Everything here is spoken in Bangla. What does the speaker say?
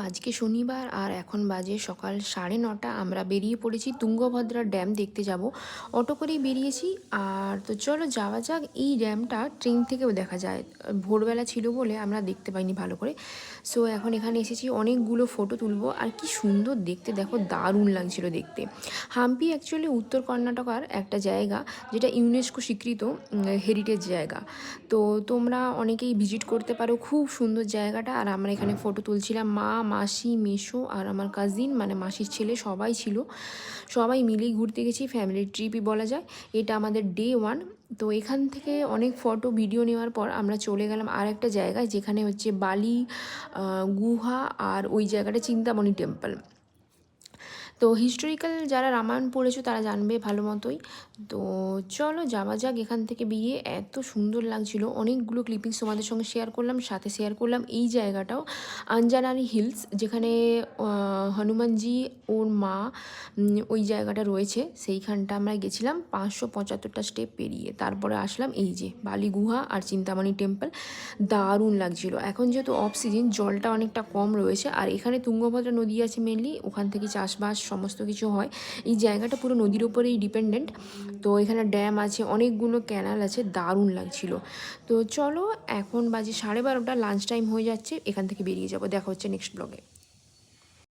আজকে শনিবার আর এখন বাজে সকাল 9:30। আমরা বেরিয়ে পড়েছি তুঙ্গভদ্রা ড্যাম দেখতে যাব। অটো করেই বেরিয়েছি। আর তো চলো যাওয়া যাক। এই ড্যামটা ট্রেন থেকেও দেখা যায়, ভোরবেলা ছিল বলে আমরা দেখতে পাইনি ভালো করে। সো এখন এখানে এসেছি, অনেকগুলো ফটো তুলবো। আর কি সুন্দর দেখতে, দেখো দারুণ লাগছিল দেখতে। হাম্পি অ্যাকচুয়ালি উত্তর কর্ণাটকার একটা জায়গা, যেটা ইউনেস্কো স্বীকৃত হেরিটেজ জায়গা। তো তোমরা অনেকেই ভিজিট করতে পারো, খুব সুন্দর জায়গাটা। আর আমরা এখানে ফটো তুলছিলাম, মা, মাসি, মেসো আর আমার কাজিন মানে মাসির ছেলে সবাই ছিল। সবাই মিলেই ঘুরতে গেছি, ফ্যামিলি ট্রিপই বলা যায়। এটা আমাদের ডে 1। তো এখান থেকে অনেক ফটো ভিডিও নেওয়ার পর আমরা চলে গেলাম আর একটা জায়গায়, যেখানে হচ্ছে বালি গুহা আর ওই জায়গাটা চিন্তামণি টেম্পল। তো হিস্টোরিক্যাল যারা রামায়ণ পড়েছো তারা জানবে ভালো মতোই। তো চলো যাওয়া যাক। এখান থেকে বেরিয়ে এত সুন্দর লাগছিল, অনেকগুলো ক্লিপিংস তোমাদের সঙ্গে শেয়ার করলাম। সাথে শেয়ার করলাম এই জায়গাটাও, আঞ্জানারি হিলস, যেখানে হনুমানজি ওর মা ওই জায়গাটা রয়েছে। সেইখানটা আমরা গেছিলাম 575টা স্টেপ পেরিয়ে। তারপরে আসলাম এই যে বালি গুহা আর চিন্তামণি টেম্পল। দারুণ লাগছিল। এখন যেহেতু অফ সিজন, জলটা অনেকটা কম রয়েছে। আর এখানে তুঙ্গভদ্রা নদী আছে মেনলি, ওখান থেকে চাষবাস সমস্ত কিছু হয়। এই জায়গাটা পুরো নদীর উপরেই ডিপেন্ডেন্ট। তো এখানে ড্যাম আছে, অনেকগুলো ক্যানাল আছে, দারুণ লাগছিল। তো চলো, এখন বাজে 12:30, লাঞ্চ টাইম হয়ে যাচ্ছে, এখান থেকে বেরিয়ে যাবো। দেখা হচ্ছে নেক্সট ব্লগে।